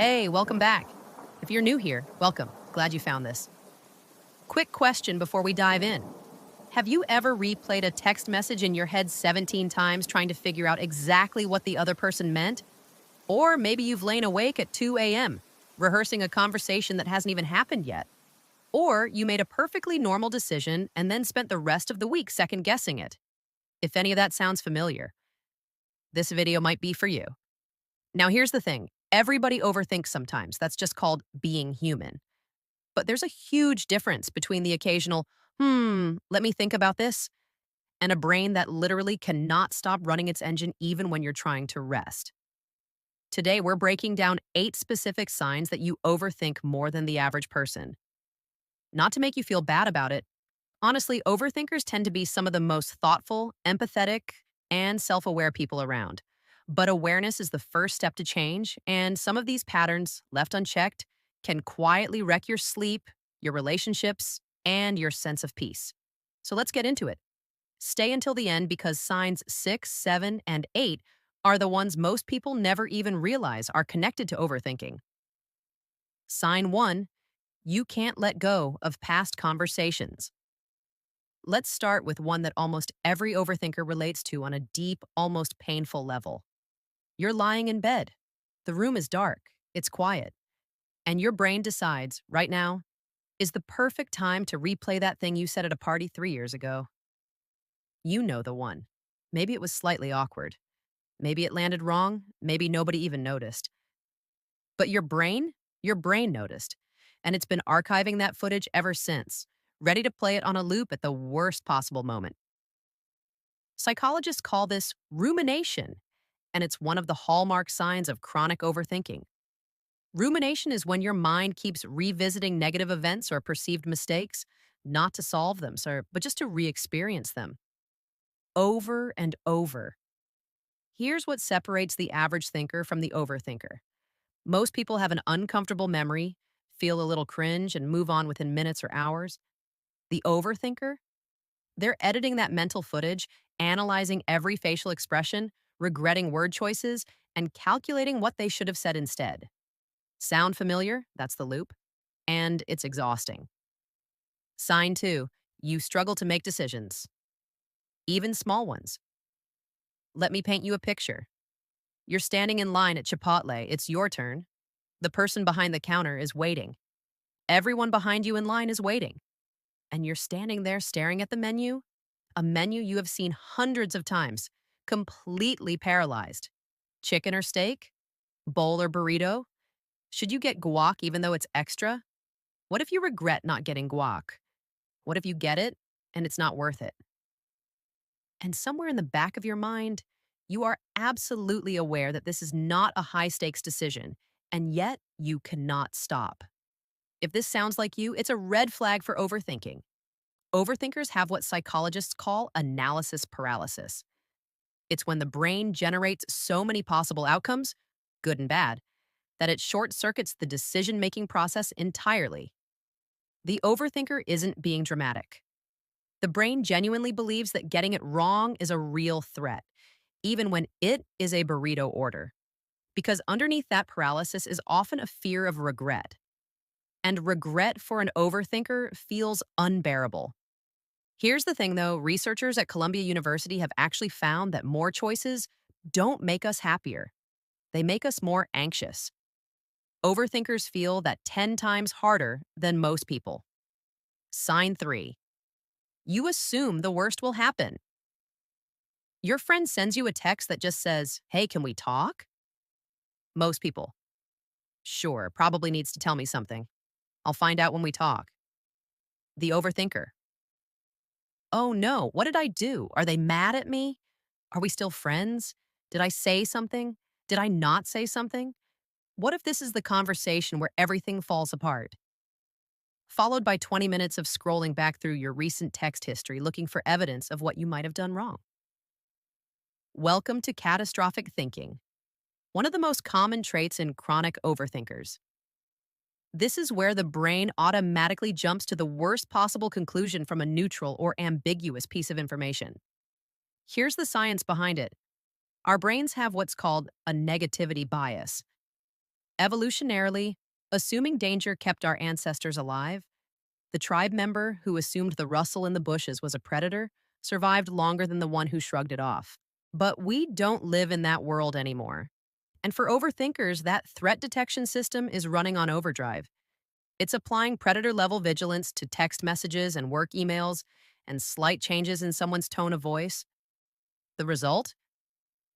Hey, welcome back. If you're new here, welcome. Glad you found this. Quick question before we dive in. Have you ever replayed a text message in your head 17 times trying to figure out exactly what the other person meant? Or maybe you've lain awake at 2 a.m., rehearsing a conversation that hasn't even happened yet. Or you made a perfectly normal decision and then spent the rest of the week second guessing it. If any of that sounds familiar, this video might be for you. Now, here's the thing. Everybody overthinks sometimes. That's just called being human. But there's a huge difference between the occasional, let me think about this, and a brain that literally cannot stop running its engine even when you're trying to rest. Today, we're breaking down 8 specific signs that you overthink more than the average person. Not to make you feel bad about it, honestly, overthinkers tend to be some of the most thoughtful, empathetic, and self aware people around. But awareness is the first step to change, and some of these patterns, left unchecked, can quietly wreck your sleep, your relationships, and your sense of peace. So let's get into it. Stay until the end because signs 6, 7, and 8 are the ones most people never even realize are connected to overthinking. Sign 1, you can't let go of past conversations. Let's start with one that almost every overthinker relates to on a deep, almost painful level. You're lying in bed. The room is dark. It's quiet. And your brain decides, right now, is the perfect time to replay that thing you said at a party 3 years ago. You know the one. Maybe it was slightly awkward. Maybe it landed wrong. Maybe nobody even noticed. But your brain noticed. And it's been archiving that footage ever since, ready to play it on a loop at the worst possible moment. Psychologists call this rumination, and it's one of the hallmark signs of chronic overthinking. Rumination is when your mind keeps revisiting negative events or perceived mistakes, not to solve them, but just to re-experience them over and over. Here's what separates the average thinker from the overthinker. Most people have an uncomfortable memory, feel a little cringe, and move on within minutes or hours. The overthinker, they're editing that mental footage, analyzing every facial expression, regretting word choices, and calculating what they should have said instead. Sound familiar? That's the loop. And it's exhausting. Sign 2, you struggle to make decisions, even small ones. Let me paint you a picture. You're standing in line at Chipotle. It's your turn. The person behind the counter is waiting. Everyone behind you in line is waiting. And you're standing there staring at the menu, a menu you have seen hundreds of times, completely paralyzed. Chicken or steak? Bowl or burrito? Should you get guac even though it's extra? What if you regret not getting guac? What if you get it and it's not worth it? And somewhere in the back of your mind, you are absolutely aware that this is not a high stakes decision, and yet you cannot stop. If this sounds like you, it's a red flag for overthinking. Overthinkers have what psychologists call analysis paralysis. It's when the brain generates so many possible outcomes, good and bad, that it short circuits the decision making process entirely. The overthinker isn't being dramatic. The brain genuinely believes that getting it wrong is a real threat, even when it is a burrito order. Because underneath that paralysis is often a fear of regret. And regret for an overthinker feels unbearable. Here's the thing though, researchers at Columbia University have actually found that more choices don't make us happier. They make us more anxious. Overthinkers feel that 10 times harder than most people. Sign 3. You assume the worst will happen. Your friend sends you a text that just says, "Hey, can we talk?" Most people, sure, probably needs to tell me something. I'll find out when we talk. The overthinker, oh no, what did I do? Are they mad at me? Are we still friends? Did I say something? Did I not say something? What if this is the conversation where everything falls apart? Followed by 20 minutes of scrolling back through your recent text history looking for evidence of what you might have done wrong. Welcome to catastrophic thinking, one of the most common traits in chronic overthinkers. This is where the brain automatically jumps to the worst possible conclusion from a neutral or ambiguous piece of information. Here's the science behind it. Our brains have what's called a negativity bias. Evolutionarily, assuming danger kept our ancestors alive. The tribe member who assumed the rustle in the bushes was a predator survived longer than the one who shrugged it off. But we don't live in that world anymore. And for overthinkers, that threat detection system is running on overdrive. It's applying predator level vigilance to text messages and work emails and slight changes in someone's tone of voice. The result?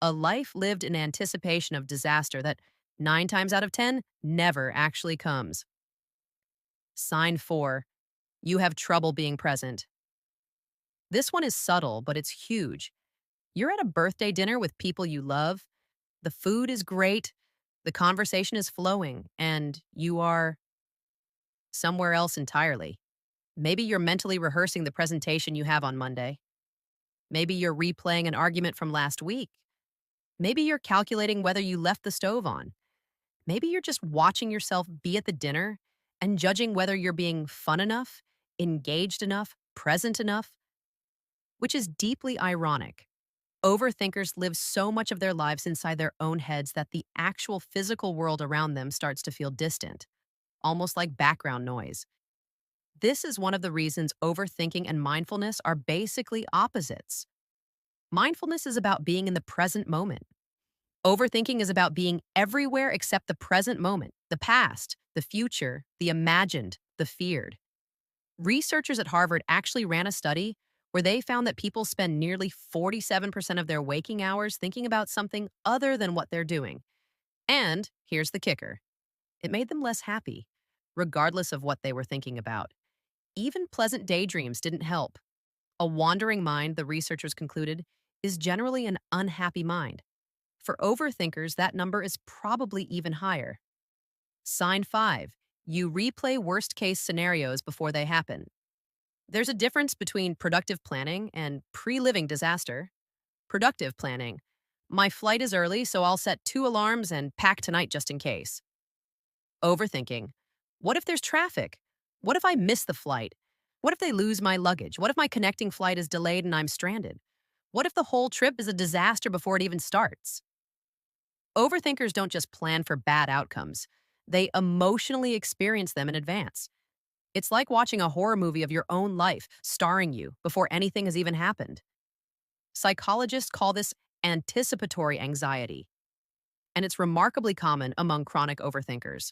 A life lived in anticipation of disaster that 9 times out of 10 never actually comes. Sign 4. You have trouble being present. This one is subtle, but it's huge. You're at a birthday dinner with people you love. The food is great. The conversation is flowing, and you are somewhere else entirely. Maybe you're mentally rehearsing the presentation you have on Monday. Maybe you're replaying an argument from last week. Maybe you're calculating whether you left the stove on. Maybe you're just watching yourself be at the dinner and judging whether you're being fun enough, engaged enough, present enough, which is deeply ironic. Overthinkers live so much of their lives inside their own heads that the actual physical world around them starts to feel distant, almost like background noise. This is one of the reasons overthinking and mindfulness are basically opposites. Mindfulness is about being in the present moment. Overthinking is about being everywhere except the present moment, the past, the future, the imagined, the feared. Researchers at Harvard actually ran a study where they found that people spend nearly 47% of their waking hours thinking about something other than what they're doing. And here's the kicker: it made them less happy, regardless of what they were thinking about. Even pleasant daydreams didn't help. A wandering mind, the researchers concluded, is generally an unhappy mind. For overthinkers, that number is probably even higher. Sign 5. You replay worst case scenarios before they happen. There's a difference between productive planning and pre living disaster. Productive planning: my flight is early, so I'll set 2 alarms and pack tonight just in case. Overthinking: what if there's traffic? What if I miss the flight? What if they lose my luggage? What if my connecting flight is delayed and I'm stranded? What if the whole trip is a disaster before it even starts? Overthinkers don't just plan for bad outcomes, they emotionally experience them in advance. It's like watching a horror movie of your own life starring you before anything has even happened. Psychologists call this anticipatory anxiety, and it's remarkably common among chronic overthinkers.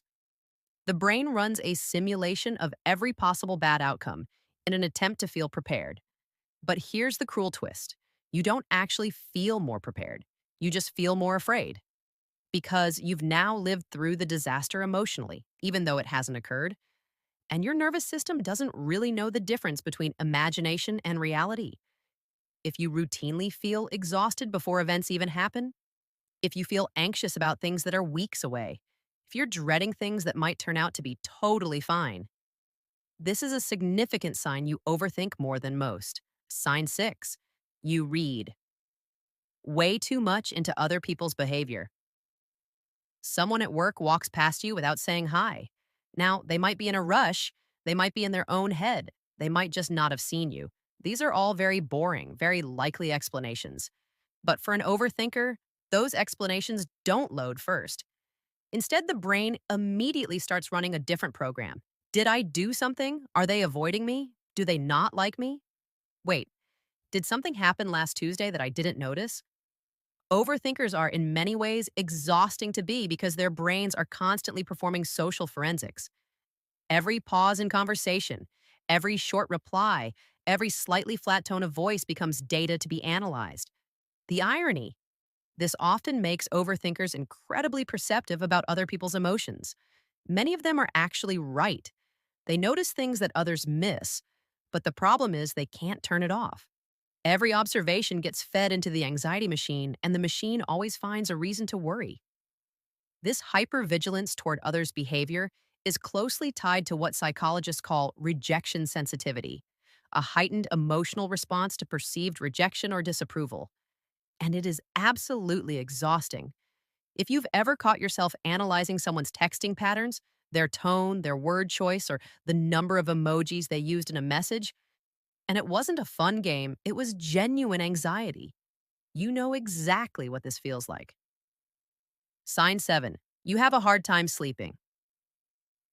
The brain runs a simulation of every possible bad outcome in an attempt to feel prepared. But here's the cruel twist: you don't actually feel more prepared, you just feel more afraid. Because you've now lived through the disaster emotionally, even though it hasn't occurred, and your nervous system doesn't really know the difference between imagination and reality. If you routinely feel exhausted before events even happen, if you feel anxious about things that are weeks away, if you're dreading things that might turn out to be totally fine, this is a significant sign you overthink more than most. Sign 6. You read way too much into other people's behavior. Someone at work walks past you without saying hi. Now, they might be in a rush, they might be in their own head, they might just not have seen you. These are all very boring, very likely explanations. But for an overthinker, those explanations don't load first. Instead, the brain immediately starts running a different program. Did I do something? Are they avoiding me? Do they not like me? Wait, did something happen last Tuesday that I didn't notice? Overthinkers are, in many ways, exhausting to be because their brains are constantly performing social forensics. Every pause in conversation, every short reply, every slightly flat tone of voice becomes data to be analyzed. The irony: this often makes overthinkers incredibly perceptive about other people's emotions. Many of them are actually right. They notice things that others miss, but the problem is they can't turn it off. Every observation gets fed into the anxiety machine, and the machine always finds a reason to worry. This hypervigilance toward others' behavior is closely tied to what psychologists call rejection sensitivity, a heightened emotional response to perceived rejection or disapproval. And it is absolutely exhausting. If you've ever caught yourself analyzing someone's texting patterns, their tone, their word choice, or the number of emojis they used in a message, and it wasn't a fun game, it was genuine anxiety. You know exactly what this feels like. Sign 7. You have a hard time sleeping.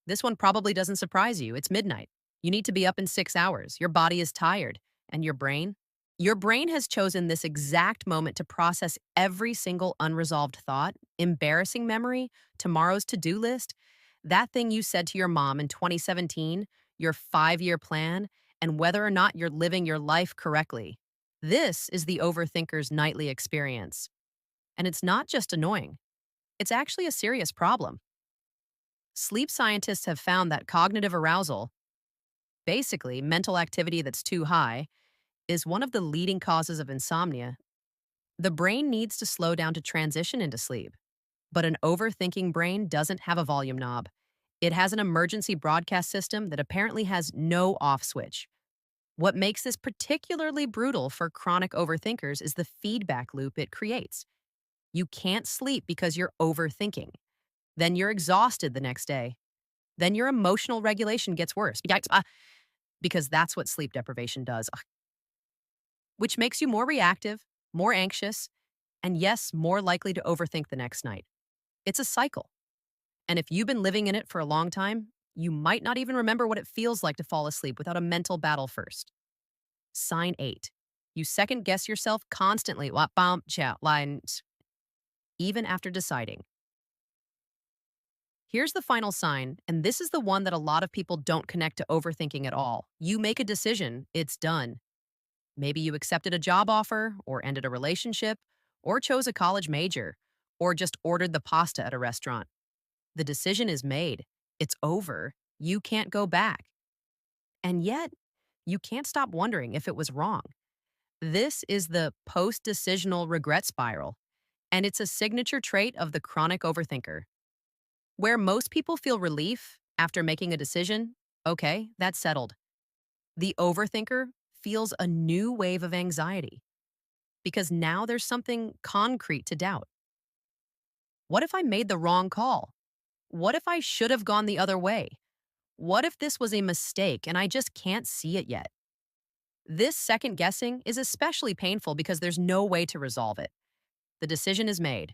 This one probably doesn't surprise you. It's midnight. You need to be up in 6 hours. Your body is tired. And your brain? Your brain has chosen this exact moment to process every single unresolved thought, embarrassing memory, tomorrow's to do list, that thing you said to your mom in 2017, your 5 year plan, and whether or not you're living your life correctly. This is the overthinker's nightly experience. And it's not just annoying, it's actually a serious problem. Sleep scientists have found that cognitive arousal, basically mental activity that's too high, is one of the leading causes of insomnia. The brain needs to slow down to transition into sleep, but an overthinking brain doesn't have a volume knob. It has an emergency broadcast system that apparently has no off switch. What makes this particularly brutal for chronic overthinkers is the feedback loop it creates. You can't sleep because you're overthinking. Then you're exhausted the next day. Then your emotional regulation gets worse. Yikes, because that's what sleep deprivation does, which makes you more reactive, more anxious, and yes, more likely to overthink the next night. It's a cycle. And if you've been living in it for a long time, you might not even remember what it feels like to fall asleep without a mental battle first. Sign 8. You second guess yourself constantly, even after deciding. Here's the final sign, and this is the one that a lot of people don't connect to overthinking at all. You make a decision, it's done. Maybe you accepted a job offer, or ended a relationship, or chose a college major, or just ordered the pasta at a restaurant. The decision is made. It's over. You can't go back. And yet, you can't stop wondering if it was wrong. This is the post-decisional regret spiral, and it's a signature trait of the chronic overthinker. Where most people feel relief after making a decision, okay, that's settled. The overthinker feels a new wave of anxiety because now there's something concrete to doubt. What if I made the wrong call? What if I should have gone the other way? What if this was a mistake and I just can't see it yet? This second guessing is especially painful because there's no way to resolve it. The decision is made.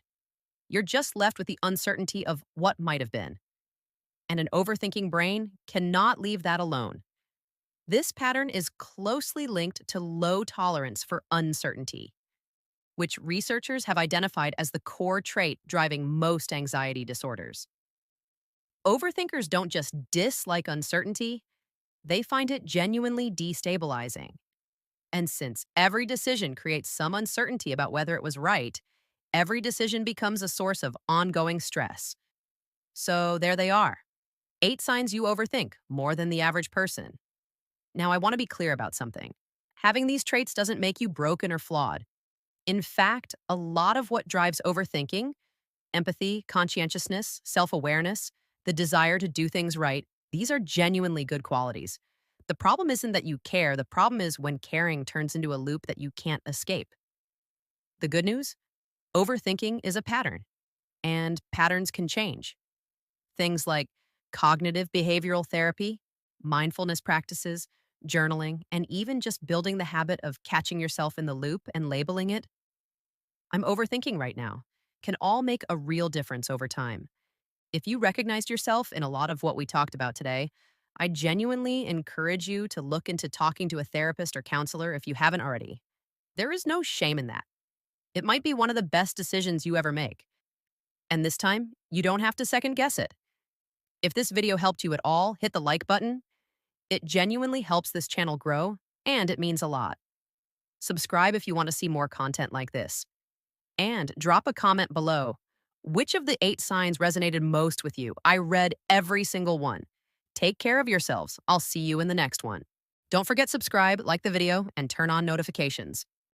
You're just left with the uncertainty of what might have been. And an overthinking brain cannot leave that alone. This pattern is closely linked to low tolerance for uncertainty, which researchers have identified as the core trait driving most anxiety disorders. Overthinkers don't just dislike uncertainty, they find it genuinely destabilizing. And since every decision creates some uncertainty about whether it was right, every decision becomes a source of ongoing stress. So there they are. 8 signs you overthink more than the average person. Now, I want to be clear about something. Having these traits doesn't make you broken or flawed. In fact, a lot of what drives overthinking, empathy, conscientiousness, self-awareness, the desire to do things right, these are genuinely good qualities. The problem isn't that you care, the problem is when caring turns into a loop that you can't escape. The good news? Overthinking is a pattern, and patterns can change. Things like cognitive behavioral therapy, mindfulness practices, journaling, and even just building the habit of catching yourself in the loop and labeling it, I'm overthinking right now, can all make a real difference over time. If you recognized yourself in a lot of what we talked about today, I genuinely encourage you to look into talking to a therapist or counselor if you haven't already. There is no shame in that. It might be one of the best decisions you ever make. And this time, you don't have to second guess it. If this video helped you at all, hit the like button. It genuinely helps this channel grow, and it means a lot. Subscribe if you want to see more content like this. And drop a comment below. Which of the 8 signs resonated most with you? I read every single one. Take care of yourselves. I'll see you in the next one. Don't forget subscribe, like the video, and turn on notifications.